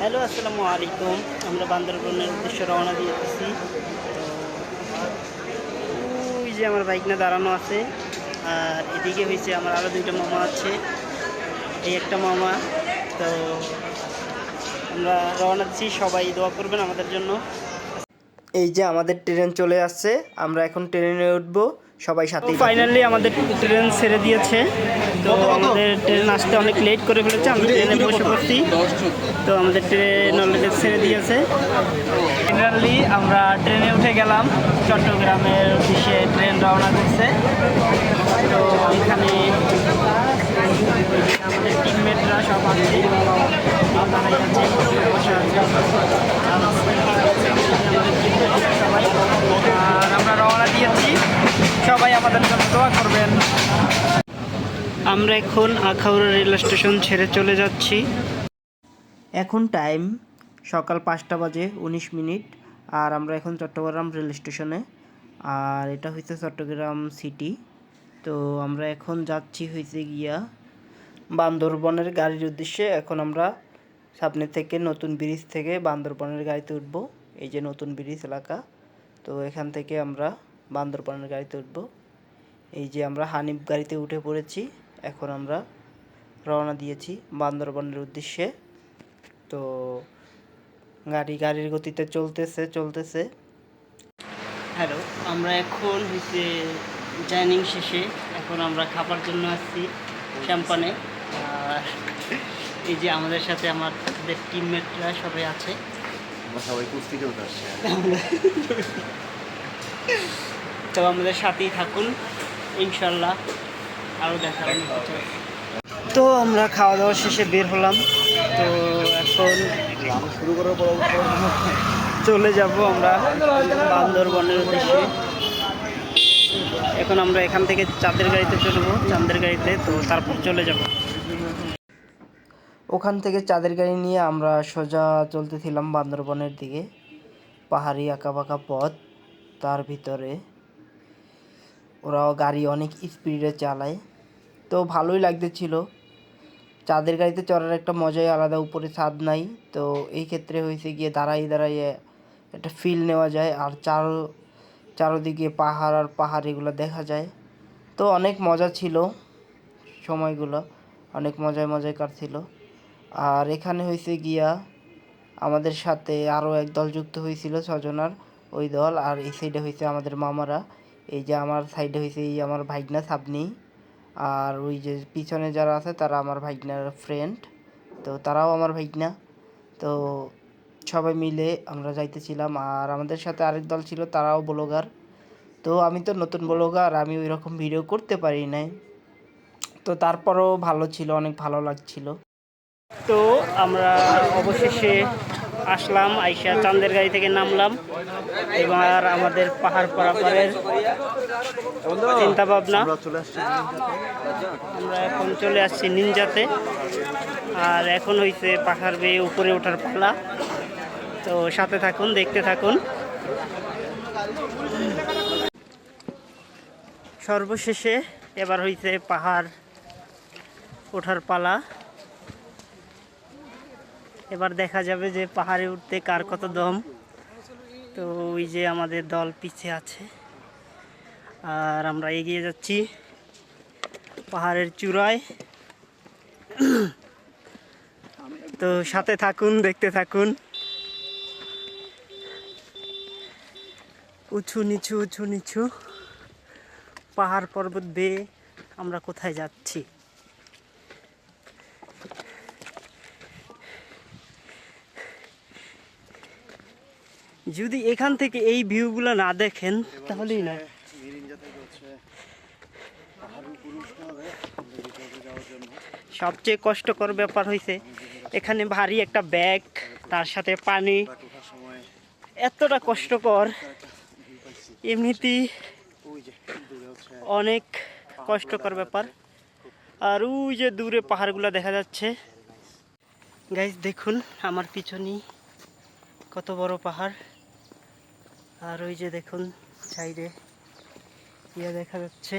Hello, আসসালামু আলাইকুম। আমরা বান্দরবনের উদ্দেশ্যে রওনা দিয়েছি। তো ওই যে আমার বাইক না দাঁড়ানো আছে, আর এদিকে হয়েছে আমার আরও দুইটা মামা আছে, এই একটা মামা। তো আমরা রওনা দিচ্ছি, সবাই দোয়া করবেন আমাদের জন্য। এই যে আমাদের ট্রেন চলে আসছে, আমরা এখন ট্রেনে উঠবো, সবাই তো সাথেই থাকুন। ফাইনালি আমাদের ট্রেন ছেড়ে দিয়েছে। তো আমাদের ট্রেন আসতে অনেক লেট করে ফেলেছে, আমরা ট্রেনে বসে পড়ছি। তো আমাদের ট্রেন অলরেডি ছেড়ে দিয়েছে। ফাইনালি আমরা ট্রেনে উঠে গেলাম, চট্টগ্রামের উদ্দেশ্যে ট্রেন রওনা দিচ্ছে। তো এখানে আমাদের টিমমেটরা সব আছে, তারাই আছে, বসে আছে। সবাই, আর আমরা রওনা দিয়েছি, সবাই আমাদের জন্য দোয়া করবেন। আমরা এখন আখাউড়া রেল স্টেশন ছেড়ে চলে যাচ্ছি। এখন টাইম সকাল 5টা বাজে 19 মিনিট, আর আমরা এখন চট্টগ্রাম রেল স্টেশনে, আর এটা হচ্ছে চট্টগ্রাম সিটি। তো আমরা এখন যাচ্ছি হয়েছে গিয়া বান্দরবনের গাড়ির উদ্দেশ্যে। এখন আমরা সামনে থেকে নতুন ব্রিজ থেকে বান্দরবনের গাড়িতে উঠবো। এই যে নতুন ব্রিজ এলাকা, তো এখান থেকে আমরা বান্দরবনের গাড়িতে উঠবো। এই যে আমরা হানিফ গাড়িতে উঠে পড়েছি, এখন আমরা রওনা দিয়েছি বান্দরবনের উদ্দেশ্যে। তো গাড়ির গতিতে চলতেছে। হ্যালো, আমরা এখন হচ্ছে জার্নিং শেষে এখন আমরা খাবার জন্য আসছি শ্যাম্পানে। আর এই যে আমাদের সাথে আমাদের টিমমেটরা সবাই আছে। সবাই কুস্তিতে উঠে আসছে। তো আমাদের সাথেই থাকুন, ইনশাল্লাহ আরও দেখা হবে। তো আমরা খাওয়া দাওয়া শেষে বের হলাম। তো এখন শুরু করার পর চলে যাব আমরা বান্দরবনের উদ্দেশ্যে। এখন আমরা এখান থেকে চাঁদের গাড়িতে চলবো, চাঁদের গাড়িতে, তো তারপর চলে যাব। ওখান থেকে চাঁদের গাড়ি নিয়ে আমরা সোজা চলতেছিলাম বান্দরবনের দিকে। পাহাড়ি আঁকাবাঁকা পথ, তার ভিতরে ওরাও গাড়ি অনেক স্পিডে চালায়, তো ভালোই লাগতেছিল। চাঁদের গাড়িতে চড়ার একটা মজাই আলাদা, উপরে ছাদ নাই, তো এই ক্ষেত্রে হয়েছে গিয়ে দাঁড়াইয়ে একটা ফিল নেওয়া যায়, আর চারোদিকে পাহাড় আর পাহাড় এগুলো দেখা যায়। তো অনেক মজা ছিল, সময়গুলো অনেক মজায় কাটছিল। আর এখানে হয়েছে গিয়া আমাদের সাথে আরও এক দল যুক্ত হয়েছিল, ছজনার ওই দল। আর এই সাইডে হয়েছে আমাদের মামারা। এই যে আমার সাইডে হয়েছে এই আমার ভাইগনা সাবনি, আর ওই যে পিছনে যারা আছে তারা আমার ভাইগনার ফ্রেন্ড, তো তারাও আমার ভাইগনা। তো সবাই মিলে আমরা যাইতেছিলাম, আর আমাদের সাথে আরেক দল ছিল, তারাও ব্লগার। তো আমি তো নতুন ব্লগার, আমি ওই রকম ভিডিও করতে পারি নাই, তো তারপরও ভালো ছিল, অনেক ভালো লাগছিল। তো আমরা অবশেষে আসলাম, আইসা চাঁদের গাড়ি থেকে নামলাম। এবার আমাদের পাহাড় পারাপারের চিন্তা ভাবনা। চলে আসছি। আমরা এখন চলে আসছি নিনজাতে, আর এখন হইছে পাহাড় বেয়ে উপরে ওঠার পালা। তো সাথে থাকুন, দেখতে থাকুন। সর্বশেষে এবার হইছে পাহাড় ওঠার পালা। এবার দেখা যাবে যে পাহাড়ে উঠতে কার কত দম। তো ওই যে আমাদের দল পিছে আছে, আর আমরা এগিয়ে যাচ্ছি পাহাড়ের চূড়ায়। তো সাথে থাকুন, দেখতে থাকুন। উঁচু নিচু পাহাড় পর্বত বেয়ে আমরা কোথায় যাচ্ছি। যদি এখান থেকে এই ভিউগুলো না দেখেন তাহলেই না। সবচেয়ে কষ্টকর ব্যাপার হয়েছে এখানে ভারী একটা ব্যাগ, তার সাথে পানি, এতটা কষ্টকর। এমনিতেই অনেক কষ্টকর ব্যাপার। আর ওই যে দূরে পাহাড়গুলো দেখা যাচ্ছে। গাইস দেখুন আমার পিছনেই কত বড় পাহাড়, আর ওই যে দেখুন সাইডে ইয়ে দেখা যাচ্ছে,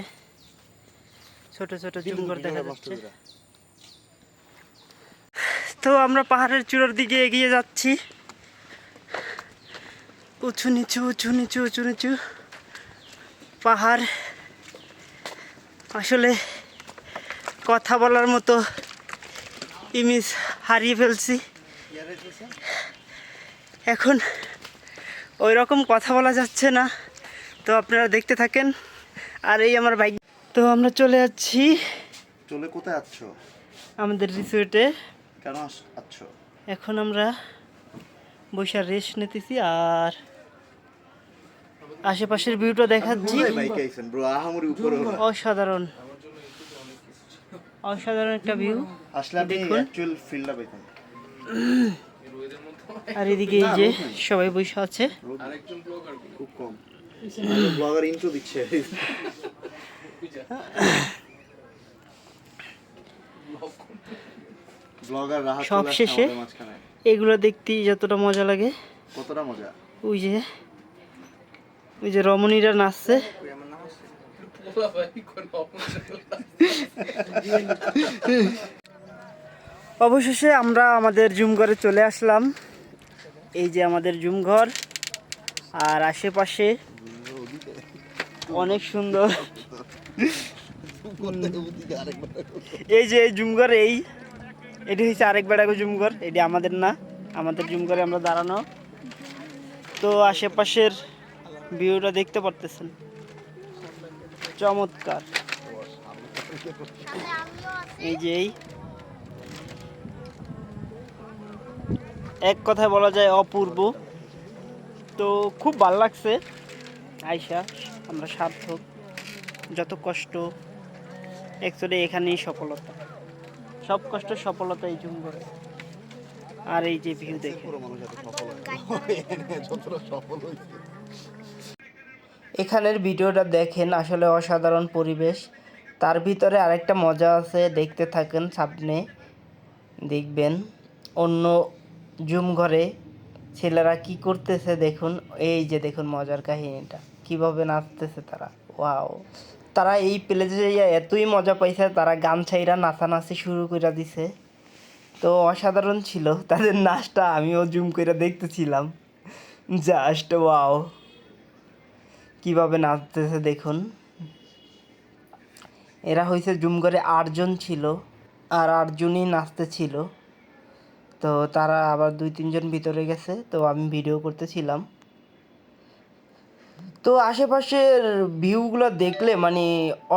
ছোট ছোট চুঙ্গর দেখা যাচ্ছে। তো আমরা পাহাড়ের চূড়ার দিকে এগিয়ে যাচ্ছি। উঁচু নিচু উঁচু নিচু উঁচু নিচু পাহাড়। আসলে কথা বলার মতো ইমেজ হারিয়ে ফেলছি। এখন ওই রকম কথা বলা যাচ্ছে না, তো আপনারা দেখতে থাকেন। আর এই আমার বাইক। তো আমরা চলে যাচ্ছি চলে কোথায় যাচ্ছ? আমাদের রিসোর্টে। কেন যাচ্ছ? এখন আমরা বৈশা রেস্ট নিতেছি আর আশেপাশের ভিউটা দেখাচ্ছি। বাইকে আইছেন ব্রো, আহামরি উপরে অসাধারণ অসাধারণ একটা ভিউ। আসলে আপনি দেখুন। অ্যাকচুয়াল ফিলটা পাইতেন। আর এদিকে এই যে সবাই বসে আছে। খুব কম ব্লগার ইন্ট্রো দিচ্ছে। ব্লগার রাহাত সব শেষে এগুলো দেখতেই যতটা মজা লাগে। কতটা মজা! ওই যে রমণীরা নাচছে। অবশেষে আমরা আমাদের জুম ঘরে চলে আসলাম। এই যে আমাদের জুম ঘর, আর আশেপাশে অনেক সুন্দর। এই যে জুম ঘর, এটি হচ্ছে আরেক বেড়াগো জুম ঘর, এটি আমাদের না। আমাদের জুম ঘরে আমরা দাঁড়ানো। তো আশেপাশের ভিউটা দেখতে পারতেছেন, চমৎকার। এই যে এক কথায় বলা যায় অপূর্ব। তো খুব ভালো লাগছে আইসা, আমরা সার্থক। যত কষ্ট অ্যাকচুয়ালি এখানেই সফলতা, সব কষ্ট সফলতা এই জুম করে। আর এই যে ভিউ দেখে এখানের ভিডিওটা দেখেন, আসলে অসাধারণ পরিবেশ। তার ভিতরে আরেকটা মজা আছে, দেখতে থাকেন, সামনে দেখবেন। অন্য জুম ঘরে ছেলেরা কি করতেছে দেখুন। এই যে দেখুন মজার কাহিনীটা, কিভাবে নাচতেছে তারা। ওয়াও! তারা এই প্লেসে এতই মজা পাইছে, তারা গান ছাইরা নাচানাচি শুরু করে দিছে। তো অসাধারণ ছিল তাদের নাচটা, আমিও জুম করে দেখতেছিলাম। Just wow! কিভাবে নাচতেছে দেখুন। এরা হয়েছে জুম করে 8 জন ছিল, আর 8 জনই নাচতেছিল। তো তারা আবার 2-3 জন ভিতরে গেছে, তো আমি ভিডিও করতেছিলাম। তো আশেপাশের ভিউগুলো দেখলে মানে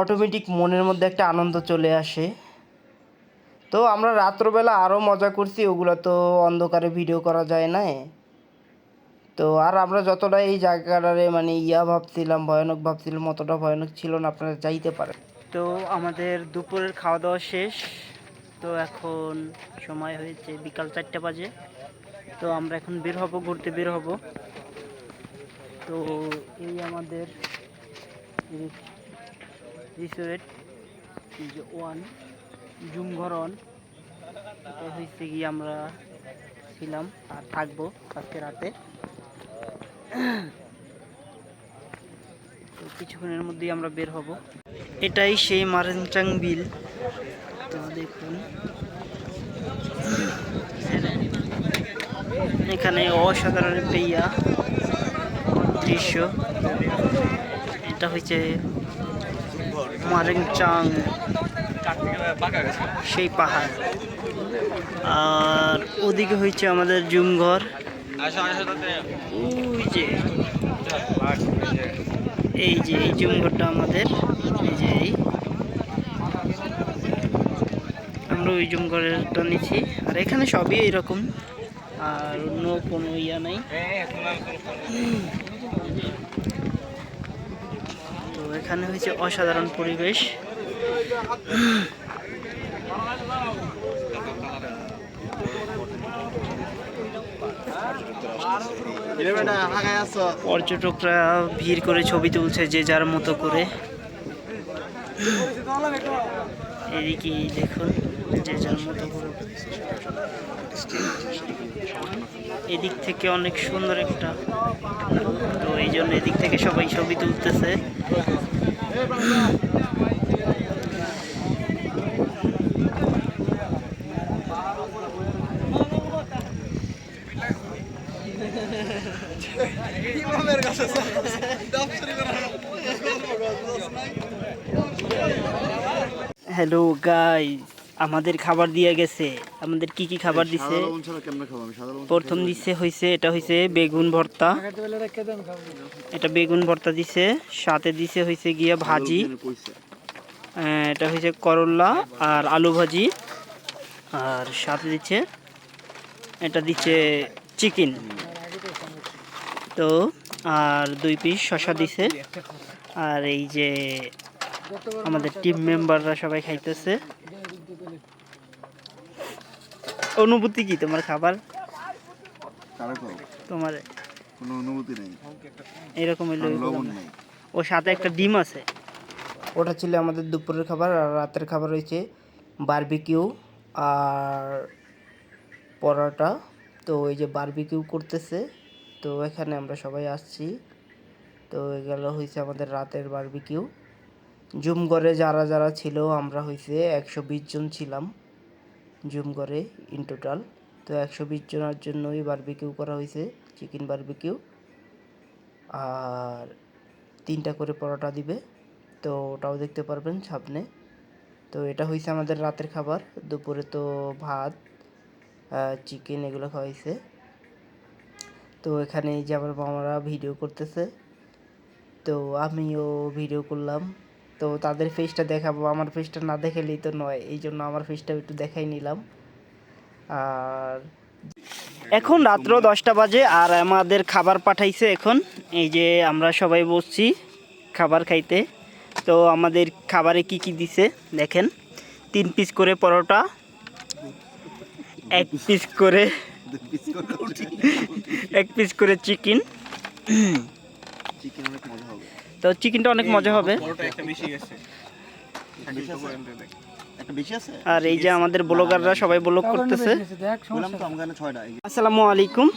অটোমেটিক মনের মধ্যে একটা আনন্দ চলে আসে। তো আমরা রাত্রবেলা আরও মজা করছি, ওগুলো তো অন্ধকারে ভিডিও করা যায় না। তো আর আমরা যতটা এই জায়গাটারে মানে ভাবছিলাম, ভয়ানক ভাবছিলাম, অতটা ভয়ানক ছিল না, আপনারা যাইতে পারেন। তো আমাদের দুপুরের খাওয়া দাওয়া শেষ। তো এখন সময় হয়েছে বিকাল 4টা বাজে। তো আমরা এখন বের হব, ঘুরতে বের হব। তো এই আমাদের রিসোর্ট যে 1 জুম ঘর 1, এটা হয়েছে কি আমরা ছিলাম আর থাকবো আজকে রাতে। তো কিছুক্ষণের মধ্যেই আমরা বের হব। এটাই সেই মারেনচাং বিল। তো দেখুন এখানে অসাধারণ একটা দৃশ্য। এটা হচ্ছে মারেনচাং, সেই পাহাড়। আর ওদিকে হচ্ছে আমাদের জুম ঘর। ওই যে এই জুম ঘরটা আমাদের। এই যে আমরা ওই জুম ঘরটা নিচ্ছি। আর এখানে সবই এরকম, আর অন্য কোনো নাই। তো এখানে হয়েছে অসাধারণ পরিবেশ। পর্যটকরা ভিড় করে ছবি তুলছে যে যার মতো করে। এদিকে দেখুন যে যার মতো করে। এদিক থেকে অনেক সুন্দর একটা, তো এই জন্য এদিক থেকে সবাই ছবি তুলতেছে। হ্যালো গাইস, আমাদের খাবার দিয়ে গেছে। আমাদের কি কি খাবার দিছে? সাদা লবণ ছাড়া কেমনে খাবো আমি? সাদা লবণ প্রথম দিছে হইছে এটা হইছে বেগুন ভর্তা। এটা বেগুন ভর্তা দিছে, সাথে দিছে হইছে গিয়া ভাজি। কইছে এটা হইছে করলা আর আলু ভাজি। আর সাথে দিচ্ছে এটা দিচ্ছে চিকেন। তো আর 2 পিস শসা দিছে। আর এই যে আমাদের টিম মেম্বাররা সবাই খাইতেছে। অনুভূতি কি তোমার খাবার? কারা খাও? তোমার কোনো অনুভূতি নেই, এরকম হইলো? লবণ নেই। ও সাথে একটা ডিম আছে। ওটা ছিল আমাদের দুপুরের খাবার। আর রাতের খাবার হয়েছে বারবিকিউ আর পরোটা। তো এই যে বারবিকিউ করতেছে, তো এখানে আমরা সবাই আসছি। তো এগুলো হয়েছে আমাদের রাতের বারবিকিউ। জুমগড়ে যারা যারা ছিল আমরা হয়েছে 120 জন ছিলাম জুমগড়ে ইন টোটাল। তো 120 জনের জন্যই বারবিকিউ করা হয়েছে, চিকেন বারবিকিউ। আর 3টা করে পরোটা দিবে, তো ওটাও দেখতে পারবেন সামনে। তো এটা হয়েছে আমাদের রাতের খাবার। দুপুরে তো ভাত চিকেন এগুলো খাওয়াইছে। তো এখানে এই যে আমার মামারা ভিডিও করতেছে, তো আমিও ভিডিও করলাম। তো তাদের ফেসটা দেখাবো, আমার ফেসটা না দেখালেই তো নয়, এই জন্য আমার ফেসটা একটু দেখাই নিলাম। আর এখন রাত্র 10টা বাজে আর আমাদের খাবার পাঠাইছে এখন। এই যে আমরা সবাই বসছি খাবার খাইতে। তো আমাদের খাবারে কি কি দিছে দেখেন। 3 পিস করে পরোটা, 1 পিস করে 1 পিস করে চিকেন। চিকেন অনেক মজা হবে। তো চিকেনটা অনেক মজা হবে। একটা বেশি আছে? আর এই যে আমাদের ব্লগাররা সবাই ব্লগ করতেছে। বললাম তো আমার 6টা। আসসালামু আলাইকুম।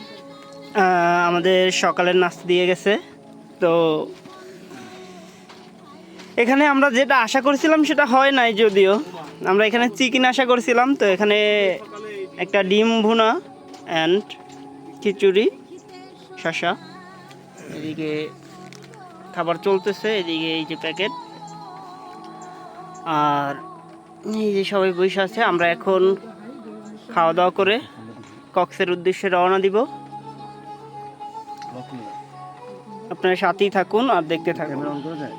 আমাদের সকালের নাস্তা দিয়ে গেছে। তো এখানে আমরা যেটা আশা করেছিলাম সেটা হয় নাই, যদিও আমরা এখানে চিকেন আশা করেছিলাম। তো এখানে একটা ডিম ভুনা অ্যান্ড খিচুড়ি, শসা। এদিকে খাবার চলতেছে, এদিকে এই যে প্যাকেট। আর এই যে সবাই বসে আছে। আমরা এখন খাওয়া দাওয়া করে কক্সের উদ্দেশ্যে রওনা দিব। আপনারা সাথেই থাকুন আর দেখতে থাকুন। ক্যামেরা অন করা যায়?